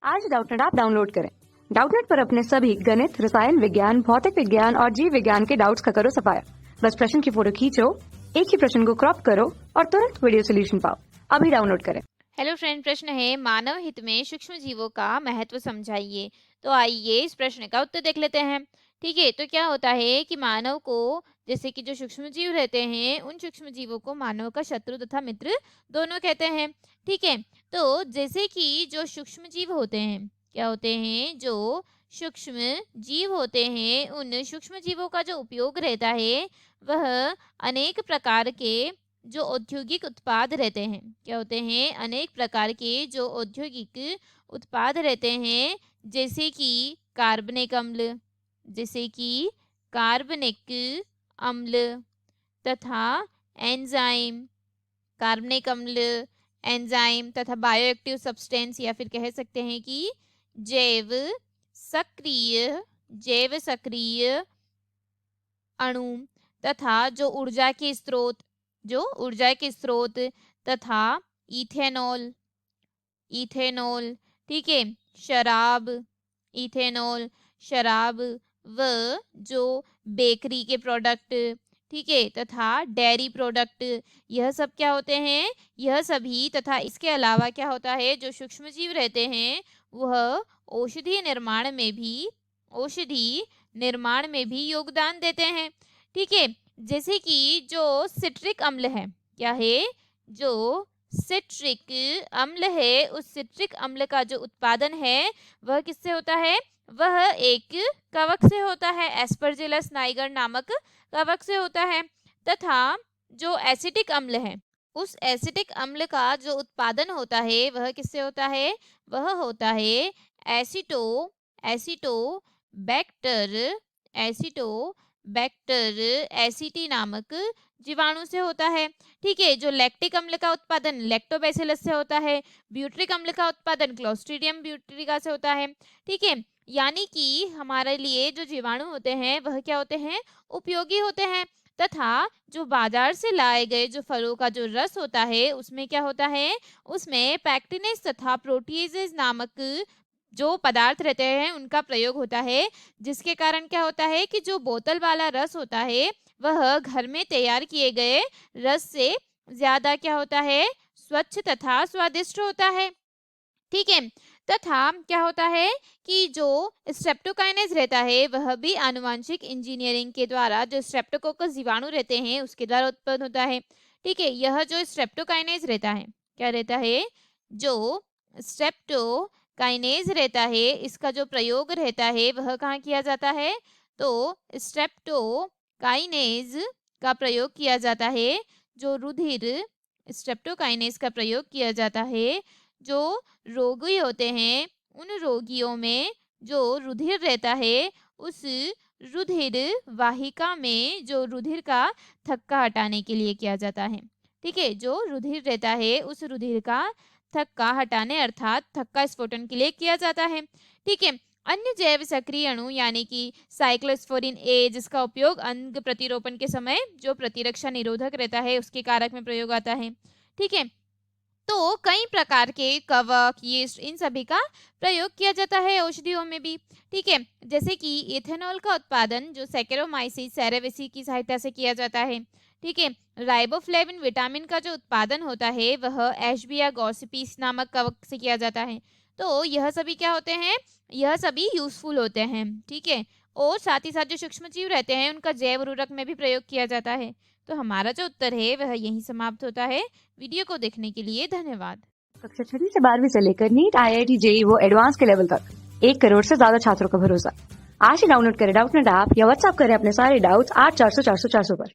आज Doubtnut app download करें। Doubtnut पर अपने सभी गणित, रसायन विज्ञान, भौतिक विज्ञान और जीव विज्ञान के डाउट्स का करो सफाया। बस प्रश्न की फोटो खींचो, एक ही प्रश्न को क्रॉप करो और तुरंत वीडियो सोल्यूशन पाओ। अभी डाउनलोड करें। हेलो फ्रेंड, प्रश्न है मानव हित में सूक्ष्म जीवों का महत्व समझाइए। तो आइए इस प्रश्न का उत्तर देख लेते हैं। ठीक है, तो क्या होता है कि मानव को, जैसे कि जो सूक्ष्म जीव रहते हैं, उन सूक्ष्म जीवों को मानव का शत्रु तथा मित्र दोनों कहते हैं। ठीक है, तो जैसे कि जो सूक्ष्म जीव होते हैं, क्या होते हैं, जो सूक्ष्म जीव होते हैं, उन सूक्ष्म जीवों का जो उपयोग रहता है वह अनेक प्रकार के जो औद्योगिक उत्पाद रहते हैं, क्या होते हैं, अनेक प्रकार के जो औद्योगिक उत्पाद रहते हैं, जैसे कि कार्बनिक अम्ल, जैसे कि कार्बनिक अम्ल तथा एंजाइम, कार्बनिक अम्ल, एंजाइम तथा बायोएक्टिव सब्सटेंस, या फिर कह सकते हैं कि जैव सक्रिय अणु तथा जो ऊर्जा के स्रोत तथा इथेनॉल, ठीक है, शराब, इथेनॉल, शराब व जो बेकरी के प्रोडक्ट, ठीक है, तथा डेयरी प्रोडक्ट, यह सब क्या होते हैं, यह सभी तथा इसके अलावा क्या होता है, जो सूक्ष्म जीव रहते हैं वह औषधि निर्माण में भी योगदान देते हैं। ठीक है, जैसे कि जो सिट्रिक अम्ल है, क्या है, जो सिट्रिक अम्ल है, उस सिट्रिक अम्ल का जो उत्पादन है वह किससे होता है, वह एक कवक से होता है, एस्परजिलस नाइगर नामक कवक से होता है। तथा जो एसिटिक अम्ल है, उस एसिटिक अम्ल का जो उत्पादन होता है वह किससे होता है, वह होता है एसिटोबैक्टर एसिटी नामक जीवाणु से होता है। ठीक है, जो लैक्टिक अम्ल का उत्पादन लैक्टोबैसिलस से होता है, ब्यूट्रिक अम्ल का उत्पादन क्लोस्ट्रीडियम ब्यूट्रिका से होता है। ठीक है, यानी कि हमारे लिए जो जीवाणु होते हैं वह क्या होते हैं, उपयोगी होते हैं। तथा जो बाजार से लाए गए जो फलों का जो रस होता है उसमें क्या होता है, उसमें पैक्टिनेज तथा प्रोटीजेज नामक जो पदार्थ रहते हैं उनका प्रयोग होता है, जिसके कारण क्या होता है कि जो बोतल वाला रस होता है वह घर में तैयार किए गए रस से ज्यादा क्या होता है, स्वच्छ तथा स्वादिष्ट होता है। ठीक है, तथा क्या होता है कि जो स्ट्रेप्टोकाइनेज रहता है वह भी आनुवांशिक इंजीनियरिंग के द्वारा जो स्ट्रेप्टोकोकस जीवाणु रहते हैं उसके द्वारा उत्पन्न होता है। ठीक है, यह जो स्ट्रेप्टोकाइनेज रहता है, क्या रहता है, जो स्ट्रेप्टोकाइनेज रहता है, इसका जो प्रयोग रहता है वह कहाँ किया जाता है, तो स्ट्रेप्टोकाइनेज का प्रयोग किया जाता है, जो रुधिर स्ट्रेप्टोकाइनेज का प्रयोग किया जाता है, जो रोगी होते हैं उन रोगियों में जो रुधिर रहता है उस रुधिर वाहिका में जो रुधिर का थक्का हटाने के लिए किया जाता है। ठीक है, जो रुधिर रहता है उस रुधिर का थक्का हटाने अर्थात थक्का स्फोटन के लिए किया जाता है। ठीक है, अन्य जैव सक्रिय अणु यानी कि साइक्लोस्फोरिन ए, जिसका उपयोग अंग प्रतिरोपण के समय जो प्रतिरक्षा निरोधक रहता है उसके कारक में प्रयोग आता है। ठीक है, तो कई प्रकार के कवक, यीस्ट, इन सभी का प्रयोग किया जाता है औषधियों में भी। ठीक है, जैसे कि इथेनॉल का उत्पादन जो सैकेरोमाइसिस सेरेविसी की सहायता से किया जाता है। ठीक है, राइबोफ्लेविन विटामिन का जो उत्पादन होता है वह एशबिया गॉसिपिस नामक कवक से किया जाता है। तो यह सभी क्या होते हैं, यह सभी यूजफुल होते हैं। ठीक है, और साथ ही साथ जो सूक्ष्म जीव रहते हैं उनका जैव उर्वरक में भी प्रयोग किया जाता है। तो हमारा जो उत्तर है वह यहीं समाप्त होता है। वीडियो को देखने के लिए धन्यवाद। कक्षा 6 से 12वीं से लेकर नीट, IIT, JEE वो एडवांस के लेवल तक 1 करोड़ से ज्यादा छात्रों का भरोसा। आज ही डाउनलोड करें डाउटनेट ऐप या व्हाट्सएप करें अपने सारे डाउट्स 8400 400 400 पर।